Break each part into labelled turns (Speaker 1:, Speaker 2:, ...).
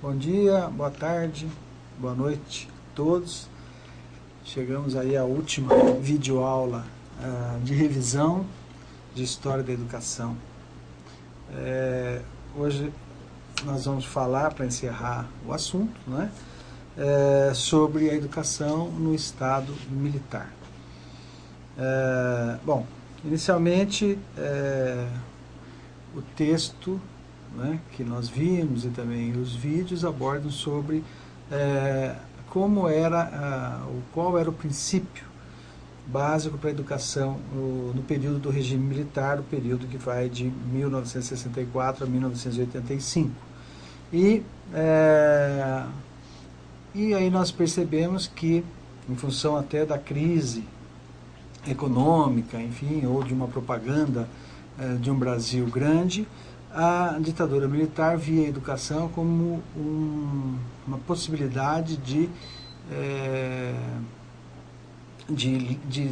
Speaker 1: Bom dia, boa tarde, boa noite a todos. Chegamos aí à última videoaula de revisão de História da Educação. Hoje nós vamos falar, para encerrar o assunto, né, sobre a educação no Estado militar. Bom, inicialmente o texto, né, que nós vimos e também os vídeos abordam sobre como era, qual era o princípio básico para a educação no período do regime militar, o período que vai de 1964 a 1985. E aí nós percebemos que, em função até da crise econômica, enfim, ou de uma propaganda de um Brasil grande, a ditadura militar via a educação como uma possibilidade de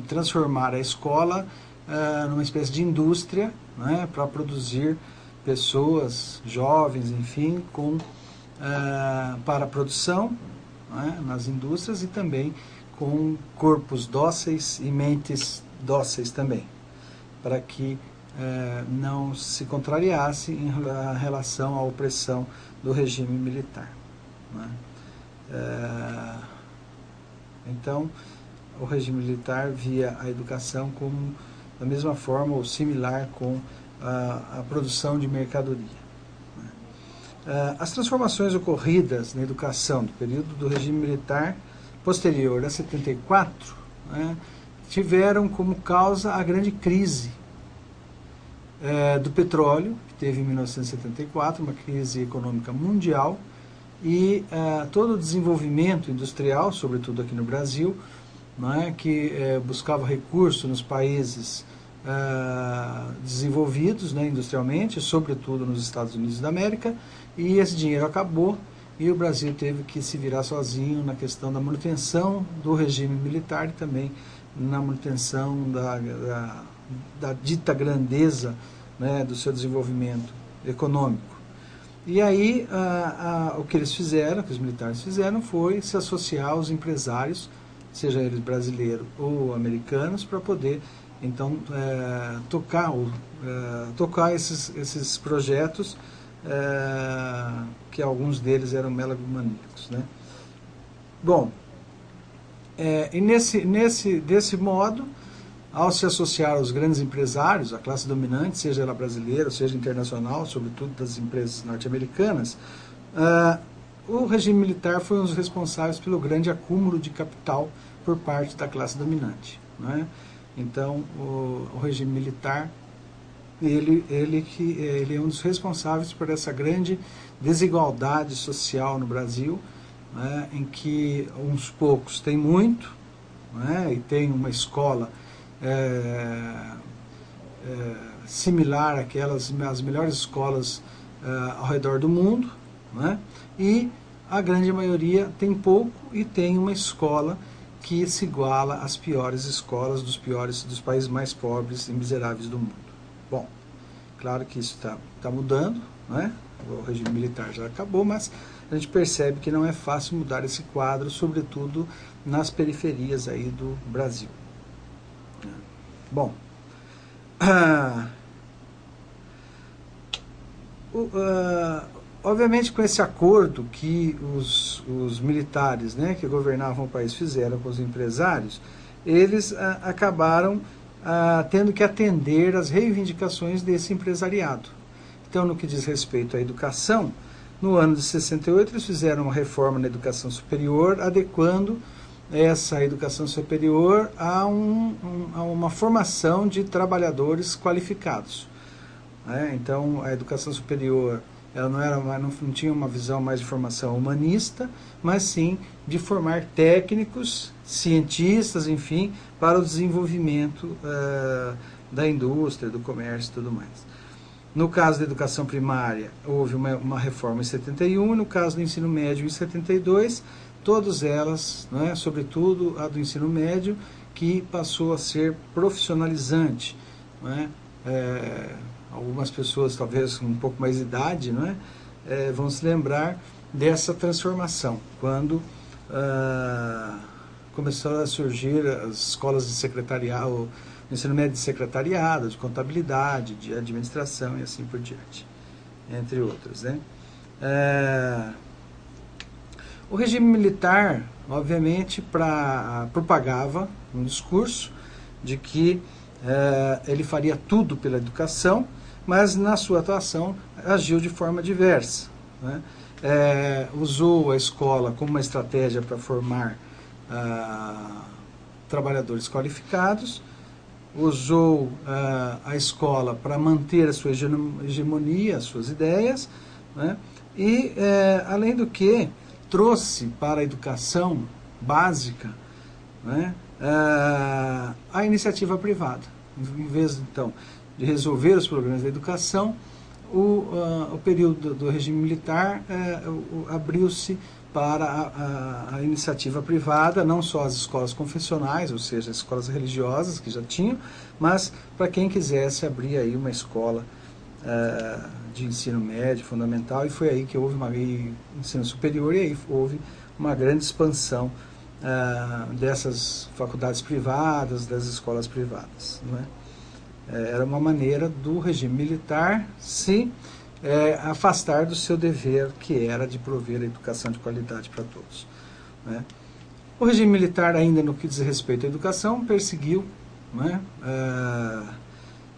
Speaker 1: transformar a escola numa espécie de indústria, né, para produzir pessoas jovens, enfim, para a produção, né, nas indústrias, e também com corpos dóceis e mentes dóceis também, para que não se contrariasse em relação à opressão do regime militar, né? Então, o regime militar via a educação como da mesma forma ou similar com a produção de mercadoria, né? As transformações ocorridas na educação do período do regime militar posterior a 74, né, tiveram como causa a grande crise do petróleo, que teve em 1974, uma crise econômica mundial, e todo o desenvolvimento industrial, sobretudo aqui no Brasil, né, que buscava recurso nos países desenvolvidos, né, industrialmente, sobretudo nos Estados Unidos da América, e esse dinheiro acabou e o Brasil teve que se virar sozinho na questão da manutenção do regime militar e também na manutenção da dita grandeza, né, do seu desenvolvimento econômico. E aí o que eles fizeram, o que os militares fizeram, foi se associar aos empresários, seja eles brasileiros ou americanos, para poder então tocar esses projetos, que alguns deles eram megalomaníacos, né? Bom, e desse modo, ao se associar aos grandes empresários, a classe dominante, seja ela brasileira, seja internacional, sobretudo das empresas norte-americanas, o regime militar foi um dos responsáveis pelo grande acúmulo de capital por parte da classe dominante, né? Então, o regime militar, ele é um dos responsáveis por essa grande desigualdade social no Brasil, né, em que uns poucos têm muito, né, e tem uma escola similar às melhores escolas ao redor do mundo, né, e a grande maioria tem pouco e tem uma escola que se iguala às piores escolas dos países mais pobres e miseráveis do mundo. Bom, claro que isso está mudando, né? O regime militar já acabou, mas a gente percebe que não é fácil mudar esse quadro, sobretudo nas periferias aí do Brasil. Bom, obviamente com esse acordo que os militares, né, que governavam o país fizeram com os empresários, eles acabaram tendo que atender às reivindicações desse empresariado. Então, no que diz respeito à educação, no ano de 68 eles fizeram uma reforma na educação superior, adequando essa educação superior a uma formação de trabalhadores qualificados, né? Então, a educação superior ela não tinha uma visão mais de formação humanista, mas sim de formar técnicos, cientistas, enfim, para o desenvolvimento da indústria, do comércio e tudo mais. No caso da educação primária, houve uma reforma em 71, e no caso do ensino médio, em 72, todas elas, né, sobretudo a do ensino médio, que passou a ser profissionalizante, né? Algumas pessoas, talvez com um pouco mais de idade, não é? Vão se lembrar dessa transformação, quando começaram a surgir as escolas de secretariado, o ensino médio de secretariado, de contabilidade, de administração e assim por diante, entre outros, né? O regime militar, obviamente, propagava um discurso de que ele faria tudo pela educação, mas na sua atuação agiu de forma diversa, né? Usou a escola como uma estratégia para formar trabalhadores qualificados, usou a escola para manter a sua hegemonia, as suas ideias, né? E, além do que, trouxe para a educação básica, né, a iniciativa privada. Em vez, então, de resolver os problemas da educação, o período do regime militar abriu-se para a iniciativa privada, não só as escolas confessionais, ou seja, as escolas religiosas que já tinham, mas para quem quisesse abrir aí uma escola de ensino médio, fundamental, e foi aí que houve ensino superior, e aí houve uma grande expansão dessas faculdades privadas, das escolas privadas, não é? Era uma maneira do regime militar se afastar do seu dever, que era de prover a educação de qualidade para todos, né? O regime militar, ainda no que diz respeito à educação, perseguiu, né,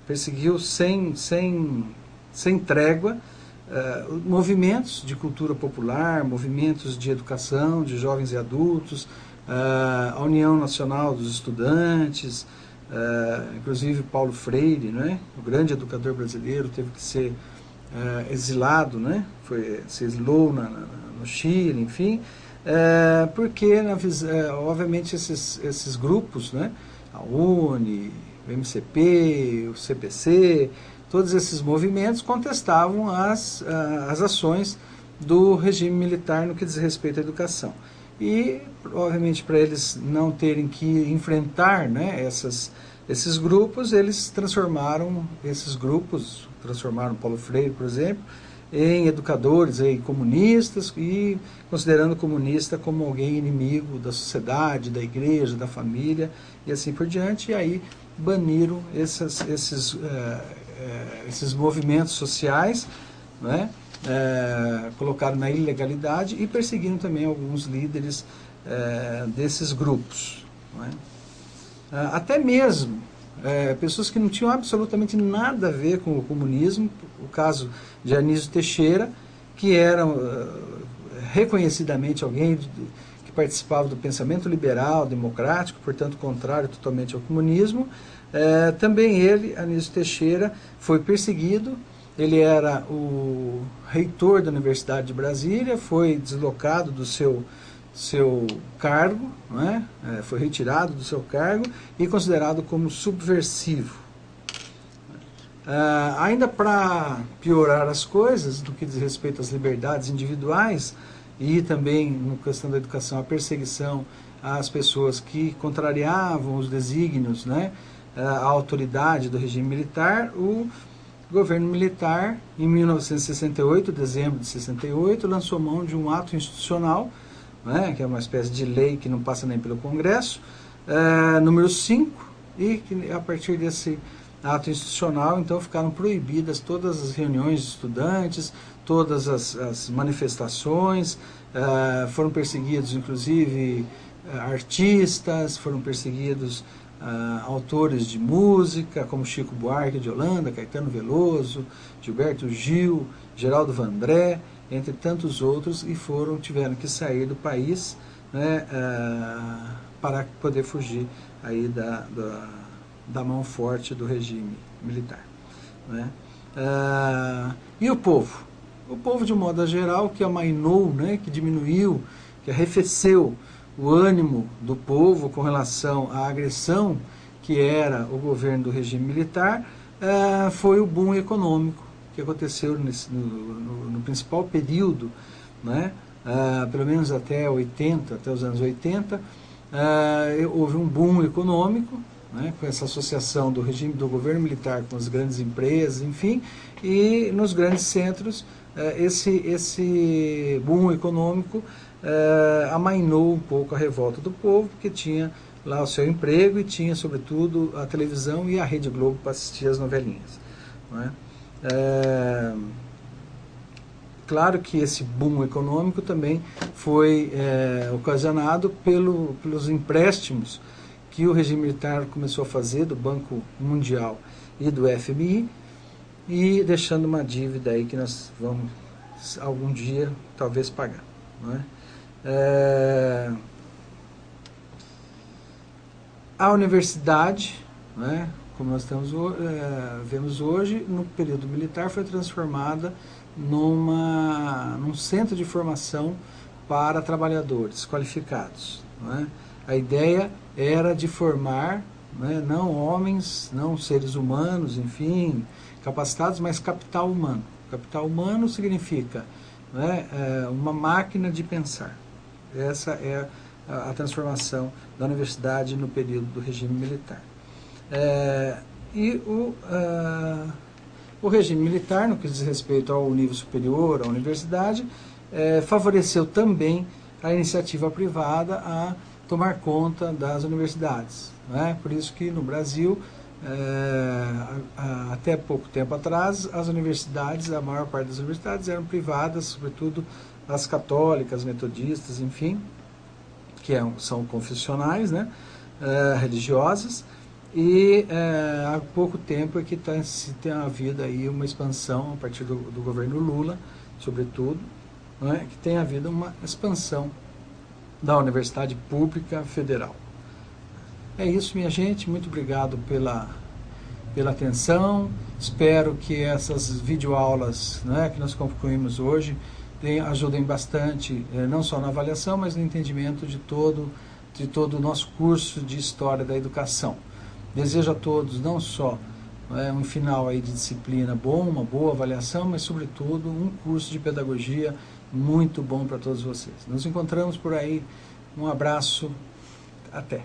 Speaker 1: perseguiu sem trégua movimentos de cultura popular, movimentos de educação de jovens e adultos, a União Nacional dos Estudantes, inclusive Paulo Freire, né, o grande educador brasileiro, teve que ser exilado, né, se exilou no Chile, enfim, porque, obviamente, esses grupos, né, a UNE, o MCP, o CPC, todos esses movimentos contestavam as ações do regime militar no que diz respeito à educação. E, obviamente, para eles não terem que enfrentar, né, esses grupos, eles transformaram Paulo Freire, por exemplo, em educadores comunistas, e considerando o comunista como alguém inimigo da sociedade, da igreja, da família, e assim por diante, e aí baniram esses movimentos sociais, né? Colocaram na ilegalidade e perseguiram também alguns líderes desses grupos, né? Até mesmo pessoas que não tinham absolutamente nada a ver com o comunismo, o caso de Anísio Teixeira, que era reconhecidamente alguém que participava do pensamento liberal, democrático, portanto contrário totalmente ao comunismo. Também ele, Anísio Teixeira, foi perseguido. Ele era o reitor da Universidade de Brasília, foi deslocado do seu cargo, né? Foi retirado do seu cargo e considerado como subversivo. Ainda para piorar as coisas, no que diz respeito às liberdades individuais, e também, na questão da educação, a perseguição às pessoas que contrariavam os desígnios, né, a autoridade do regime militar, o governo militar, em 1968, dezembro de 68, lançou mão de um ato institucional, né, que é uma espécie de lei que não passa nem pelo Congresso, número 5, e que a partir desse ato institucional, então, ficaram proibidas todas as reuniões de estudantes, todas as manifestações, foram perseguidos, inclusive, artistas, foram perseguidos autores de música, como Chico Buarque de Holanda, Caetano Veloso, Gilberto Gil, Geraldo Vandré, entre tantos outros, e tiveram que sair do país, né, para poder fugir aí da mão forte do regime militar, né? E o povo? O povo, de um modo geral, que amainou, né, que diminuiu, que arrefeceu o ânimo do povo com relação à agressão que era o governo do regime militar, foi o boom econômico que aconteceu no principal período, né, pelo menos até os anos 80, houve um boom econômico, né, com essa associação do regime do governo militar com as grandes empresas, enfim, e nos grandes centros esse boom econômico amainou um pouco a revolta do povo, porque tinha lá o seu emprego e tinha, sobretudo, a televisão e a Rede Globo para assistir as novelinhas. Não é? Claro que esse boom econômico também foi ocasionado pelos empréstimos que o regime militar começou a fazer do Banco Mundial e do FMI, e deixando uma dívida aí que nós vamos algum dia talvez pagar. Não é? A universidade, né, como nós vemos hoje, no período militar foi transformada num centro de formação para trabalhadores qualificados. Não é? A ideia era de formar, né, não homens, não seres humanos, enfim, capacitados, mas capital humano. Capital humano significa, né, uma máquina de pensar. Essa é a transformação da universidade no período do regime militar. O regime militar, no que diz respeito ao nível superior, à universidade, favoreceu também a iniciativa privada a tomar conta das universidades. Né? Por isso que no Brasil, até pouco tempo atrás, as universidades, a maior parte das universidades eram privadas, sobretudo as católicas, metodistas, enfim, que são confessionais, né? Religiosas, e há pouco tempo é que tem havido aí uma expansão, a partir do governo Lula, sobretudo, né? Que tem havido uma expansão da Universidade Pública Federal. É isso, minha gente, muito obrigado pela atenção, espero que essas videoaulas, né, que nós concluímos hoje ajudem bastante, não só na avaliação, mas no entendimento de todo o nosso curso de História da Educação. Desejo a todos não só um final aí de disciplina bom, uma boa avaliação, mas sobretudo um curso de pedagogia muito bom para todos vocês. Nos encontramos por aí, um abraço, até!